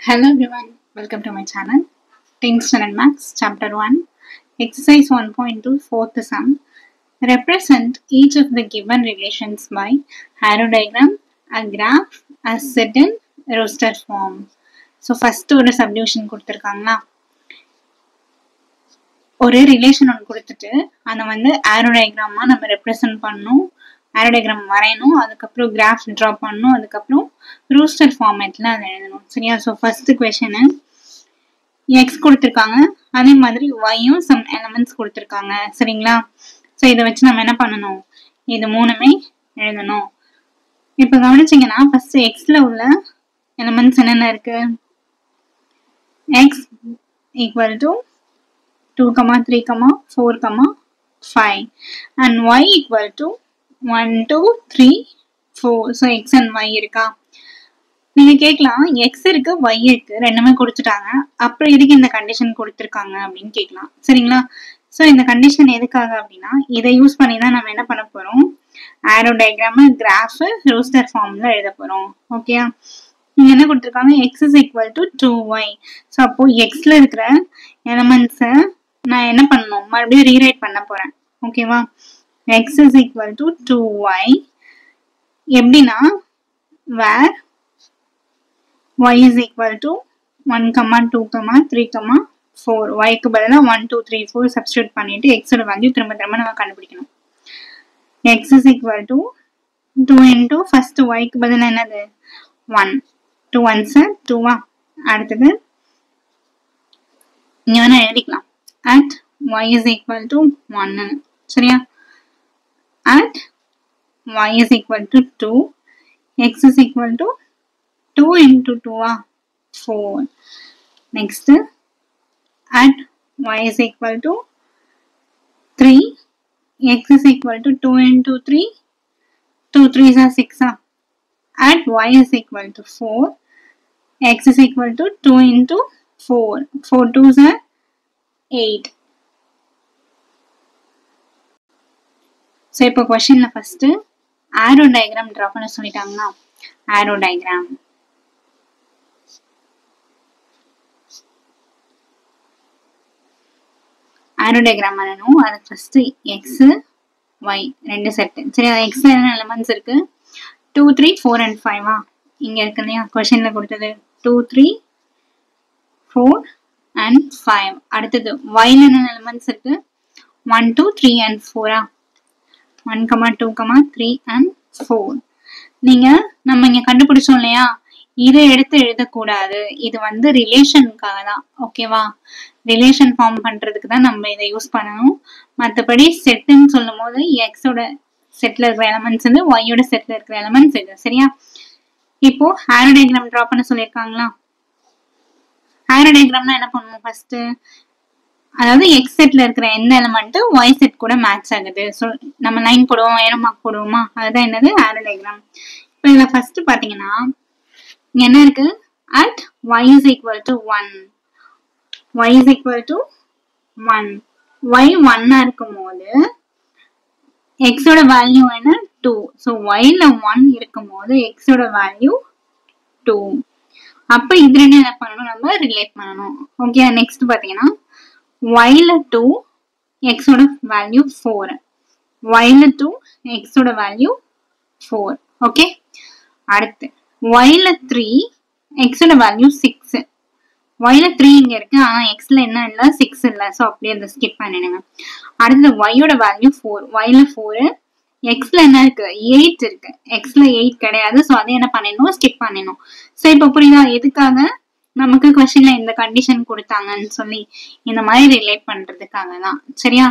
Hello everyone, welcome to my channel. 10th Standard Maths, Chapter 1, Exercise 1.2, fourth sum. Represent each of the given relations by arrow diagram, a graph, a set in roster form. So first ஒரு subdivision கொடுத்திருக்காங்களா, ஒரு relation ஒன்று கொடுத்துட்டு அதை வந்து arrow diagram நம்ம represent பண்ணணும், arrow diagram வரையணும், அதுக்கப்புறம் graph draw பண்ணணும், அதுக்கப்புறம் roster formatல அதை எழுதணும். சரியா? ஸோ ஃபர்ஸ்ட் கொஸ்டின் x கொடுத்துருக்காங்க, அதே மாதிரி yயும் some elements கொடுத்துருக்காங்க. சரிங்களா? ஸோ இதை வச்சு நம்ம என்ன பண்ணணும், இது மூணுமே எழுதணும். இப்போ கவனிச்சிங்கன்னா ஃபர்ஸ்ட் எக்ஸ்ல உள்ள எலிமெண்ட்ஸ் என்னென்ன இருக்கு, x equal to 2, 3, 4, 5 and y equal to 1, 2, 3, 4. So x and y இருக்கா? நீங்க கேட்கலாம், எக்ஸ் இருக்கு y இருக்கு ரெண்டுமே கொடுத்துட்டாங்க, அப்புறம் எதுக்கு இந்த கண்டிஷன் கொடுத்துருக்காங்க அப்படின்னு கேட்கலாம். சரிங்களா? ஸோ இந்த கண்டிஷன் எதுக்காக அப்படின்னா, இதை யூஸ் பண்ணி தான் நம்ம என்ன பண்ண போறோம், ஆரோ டயக்ராம், கிராஃப், ரோஸ்டர் ஃபார்ம்ல எழுத போறோம். ஓகேயா? நீங்க என்ன கொடுத்துருக்காங்க, X is equal to 2y. So அப்போ எக்ஸ்ல இருக்கிற எலமெண்ட்ஸை நான் என்ன பண்ணணும், மறுபடியும் ரீரைட் பண்ண போறேன். ஓகேவா? X is equal to 2y எப்படின்னா, வேர் y is equal to 1, 2, 3, 4. y க்கு பதிலா 1, 2, 3, 4 substitute பண்ணிட்டு x ஓட வேல்யூ திரும்ப நம்ம கண்டுபிடிக்கணும். x is equal to 2 into first y க்கு பதிலா என்னது 1, 2 ones 2 அடுத்தது இங்க வேணா எழுதிக்கலாம், at y is equal to 1. சரியா? at y is equal to 2, x is equal to 2 into 2 4. Next, at y is equal to 3, x is equal to 2 into 3, 2 3s are 6. At y is equal to 4, x is equal to 2 into 4, 4 2s are 8. So, இப்போ questionல first arrow diagram draw பண்ண சொல்லிட்டாங்களா, arrow diagram. ஆரோ diagram பண்ணணும். அது first X y ரெண்டு set. சரி, எக்ஸ்ல என்ன elements இருக்கு, 2, 3, 4 and 5 இங்க இருக்கு இல்லையா, கொஸ்டின்ல கொடுத்தது 2, 3, 4 and 5. அடுத்தது yல என்ன எலிமெண்ட்ஸ் இருக்கு, 1, 2, 3 and 4 1, 2, 3 and 4. நீங்க நம்ம இங்க கண்டுபிடிச்சோம் இல்லையா, இதை எடுத்து எழுதக்கூடாது, இது வந்து ரிலேஷனுக்காக தான். ஓகேவா? ரிலேஷன் ஃபார்ம் பண்றதுக்கு தான் நம்ம இதை யூஸ் பண்ணணும். மற்றபடி செட்டுன்னு சொல்லும் போது எக்ஸோட செட்ல இருக்கிற எலமெண்ட்ஸ் வந்து ஒய்யோட செட்ல இருக்கிற எலமெண்ட்ஸ் இது. சரியா? இப்போ ஆரோ டயக்ராம் டிரா பண்ண சொல்லியிருக்காங்களா, ஆரோ டயக்ராம்னா என்ன பண்ணுவோம் ஃபர்ஸ்ட், அதாவது எக்ஸ் செட்ல இருக்கிற எந்த எலமெண்ட் ஒய் செட் கூட மேட்ச் ஆகுது. ஸோ நம்ம லைன் போடுவோம், ஏரோ மார்க் போடுவோமா, அதுதான் என்னது ஆரோ டயக்ராம். இப்போ இதுல ஃபர்ஸ்ட் பாத்தீங்கன்னா என்ன இருக்கு, at y is equal to 1, y is equal to 1, y 1 இருக்கும் போது x ஓட வேல்யூ என்ன 2. ஸோ yல 1 இருக்கும் போது x ஓட வேல்யூ 2. அப்ப இது ரெண்டு என்ன பண்ணணும், நம்ம ரிலேட் பண்ணணும். ஓகே, நெக்ஸ்ட் பாத்தீங்கன்னா yல 2, x ஓட வேல்யூ 4, yல 2, x ஓட வேல்யூ 4. ஓகே, அடுத்து yல 3, x ஓட வேல்யூ 6. yல 3 இங்க இருக்கு, ஆனா xல என்ன இல்ல, 6 இல்ல. சோ அப்படியே அதை ஸ்கிப் பண்ணிடுங்க. அடுத்து yயோட வேல்யூ 4, yல 4, xல என்ன இருக்கு 8 இருக்கு, xல 8 கிடையாது. சோ அதை என்ன பண்ணிடணும், ஸ்கிப் பண்ணிடணும். சோ இப்ப புரியுதா எதுக்காக நமக்கு கொஸ்டின்ல இந்த கண்டிஷன் கொடுத்தாங்கன்னு சொல்லி, இந்த மாதிரி ரிலேட் பண்றதுக்காக தான். சரியா?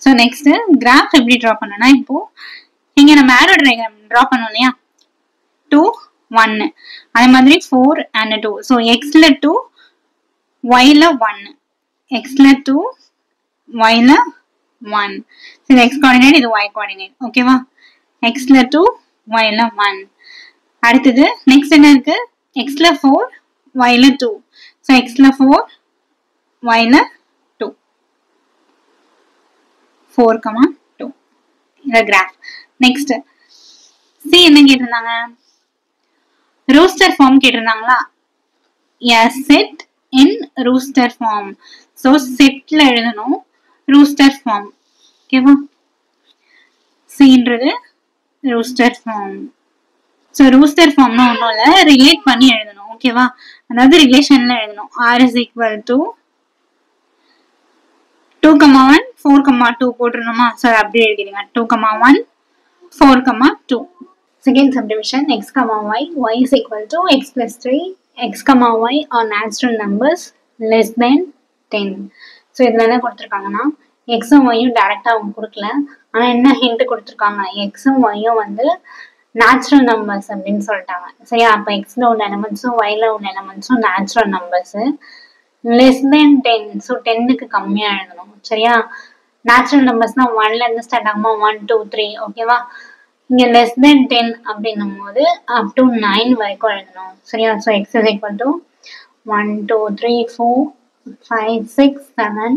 சோ நெக்ஸ்ட் கிராஃப் எப்படி டிரா பண்ணனா, இப்போ இங்க நம்ம ஆரோ டயக்ராம் டிரா பண்ணோம் இல்லையா, 2, 1, அதே மாதிரி 4 and 2. ஸோ எக்ஸ்ல 2, yல 1, எக்ஸ்ல 2, yல 1. இது எக்ஸ் கோஆர்டினேட், இது y கோஆர்டினேட். ஓகேவா? எக்ஸ்ல 2, yல 1. அடுத்தது நெக்ஸ்ட் என்ன இருக்கு, எக்ஸ்ல 4, yல 2. ஸோ எக்ஸ்ல 4, yல 2, 4, 2. இந்த கிராஃப். நெக்ஸ்ட் சி என்ன கேட்டிருந்தாங்க, ரோஸ்டர் ஃபார்ம் கேட்டிருந்தாங்களா, a set in rooster form. So setல எழுதணும் rooster form. ஓகேவா? Cன்றது rooster form. So rooster formனா ஒன்றும் இல்லை, ரிலேட் பண்ணி எழுதணும். ஓகேவா? அதாவது ரிலேஷன்ல எழுதணும். R is equal to 2,1 4,2 போட்டுருணுமா? So அப்படியே எழுதிடுங்க. 2,1 4,2. Second subdivision x, y. Y is equal to x plus 3. X, y are natural numbers less than 10. So இதில் என்ன கொடுத்துருக்காங்கன்னா எக்ஸும் ஒய்யும் டைரெக்டாக அவங்க கொடுக்கல, ஆனால் என்ன ஹிண்ட் கொடுத்துருக்காங்க, எக்ஸும் ஒய்யும் வந்து நேச்சுரல் நம்பர்ஸ் அப்படின்னு சொல்லிட்டாங்க. சரியா? அப்போ எக்ஸில் உள்ள எலமெண்ட்ஸும் ஒய்ல உள்ள எலமெண்ட்ஸும் natural numbers less than 10. So 10க்கு கம்மியாக எழுதணும். சரியா? நேச்சுரல் நம்பர்ஸ்னா 1லேருந்து ஸ்டார்ட் ஆகுமா, 1 2 3. ஓகேவா? இங்கே லெஸ் தென் 10 அப்படின்னும் போது அப் டு 9 வரைக்கும் எழுதணும். சரியா? So X is equal to 1 2 3 4 5 6 7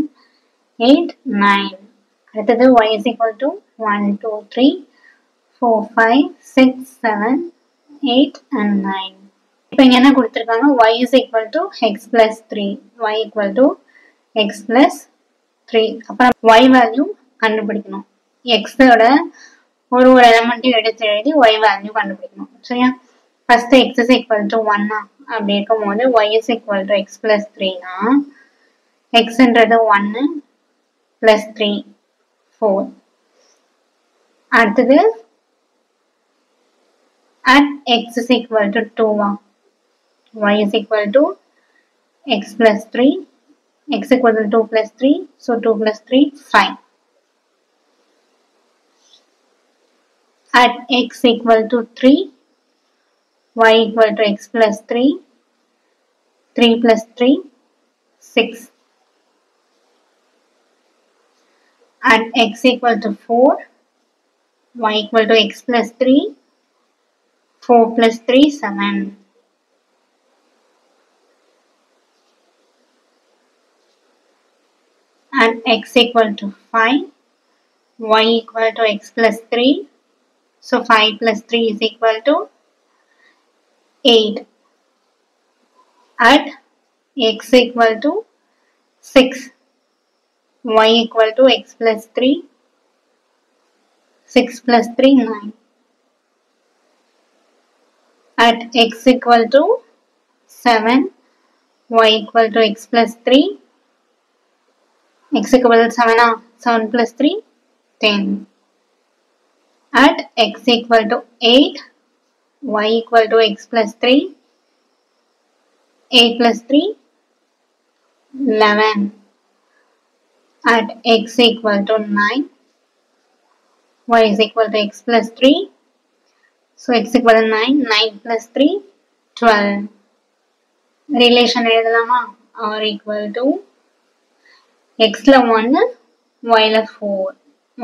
8 9. அடுத்தது y is equal to 1 2 3 4 5 6 7 8 and 9. இப்போ இங்கே என்ன கொடுத்துருக்காங்க, y is equal to x plus 3. y equal to x plus 3. அப்புறம் y வேல்யூ கண்டுபிடிக்கணும். எக்ஸோட ஒரு எலமெண்ட்டையும் எடுத்து எழுதி y வேல்யூ கண்டுபிடிக்கணும். சரியா? First x is equal to 1 அப்படி இருக்கும் போது y is equal to x plus 3னா xன்றது 1 plus 3 4. அடுத்தது at x is equal to 2 y is equal to x plus 3. x equal to 2 plus 3. So 2 plus 3 5. At x equal to 3 y equal to x plus 3. 3 plus 3 6. At x equal to 4 y equal to x plus 3. 4 plus 3 7. At x equal to 5 y equal to x plus 3. So 5 plus 3 is equal to 8. At x equal to 6 y equal to x plus 3. 6 plus 3 9. At x equal to 7 y equal to x plus 3. x equal to 7 7 plus 3 10. At x equal to 8 y equal to x plus 3. 8 plus 3 11. At x equal to 9 y is equal to x plus 3. So x equal to 9. 9 plus 3 12. Relation எழுதலாமா? r equal to xல 1 yல 4.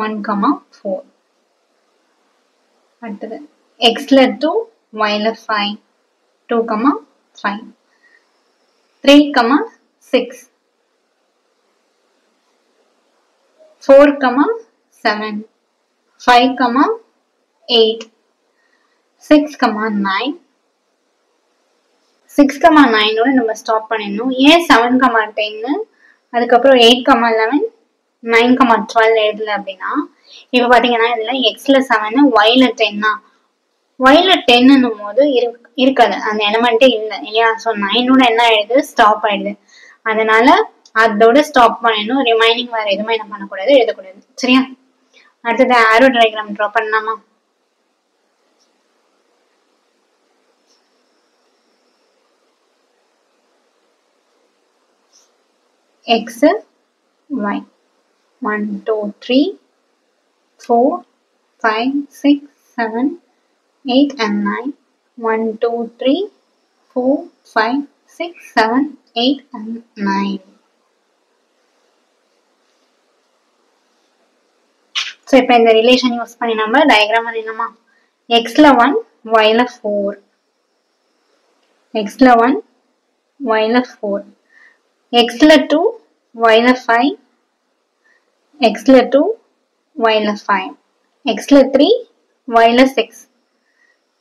1, 4. அடுத்தது xல 2 yல 5. 2, 5. 3, 6. 4, 7. 5, 8. 6, 9. 6, 9 நம்ம stop பண்ணிடணும். ஏன் 7, 10 அதுக்கப்புறம் 8, 11 9, 12 எழுதல அப்படின்னா, இப்போ பார்த்தீங்கன்னா இதில் எக்ஸில் 7 ஒய்ல 10 ஒய்ல 10ன்னும் போது இருக்காது, அந்த எலமெண்ட்டே இல்லை இல்லையா? ஸோ 9ஓட என்ன ஆயிடுது, ஸ்டாப் ஆயிடுது. அதனால அதோட ஸ்டாப் பண்ணிடணும். ரிமைனிங் வேறு எதுவுமே என்ன பண்ணக்கூடாது, எழுதக்கூடாது. சரியா? அடுத்தது ஆரோ டயக்ராம் ட்ரா பண்ணலாமா? x y 1 2 3 4 5 6 7 8 and 9. 1 2 3 4 5 6 7 8 and 9. So இப்போ இந்த ரிலேஷன் யூஸ் பண்ணி நம்ம டயக்ராம் பண்ணிடலாமா? எக்ஸ்ல 1 ஒய்ல 4. எக்ஸ்ல 1 ஒய்ல 4. எக்ஸ்ல 2 ஒய்ல 5. எக்ஸ்ல 2 ஒய்ல 5. எக்ஸ்ல 3 ஒய்ல 6.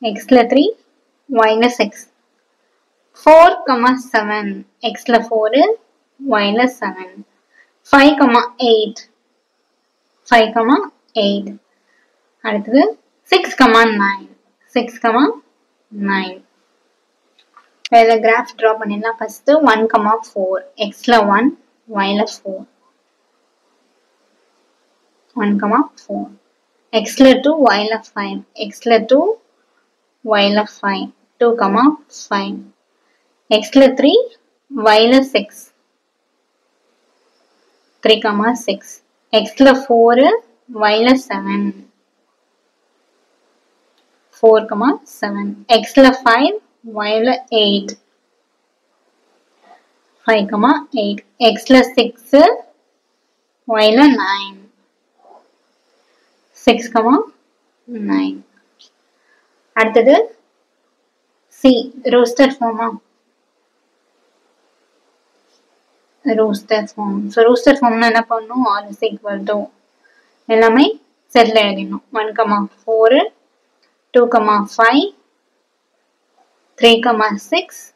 எக்ஸ்ல 3 ஒய்ல 6. 4, 7. Xல 4, Yல 7. 5, 8. 5, 8. அடுத்தது 6, 9. 6, 9. வேற கிராஃப் ட்ரா பண்ணிடலாம். ஃபர்ஸ்ட் 1, 4. Xல 1, Yல 4. 1, 4. Xல 2, Yல 5. Xல 2, Yல 5. 2, 5. Xல 3, Yல 6. 3, 6. Xல 4, Yல 7. 4, 7. Xல 5, Yல 8. 5, 8. Xல 6, Yல 9. 6, 9. அடுத்தது C, roasted form. Roasted form. So roasted form என்ன பண்ணணும்? R is equal to எல்லாமே செட்ல எழுதிடணும். 1, 4, 2, 5, 3, 6,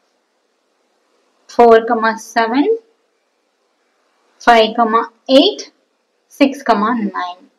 4, 7, 5, 8, 6, 9.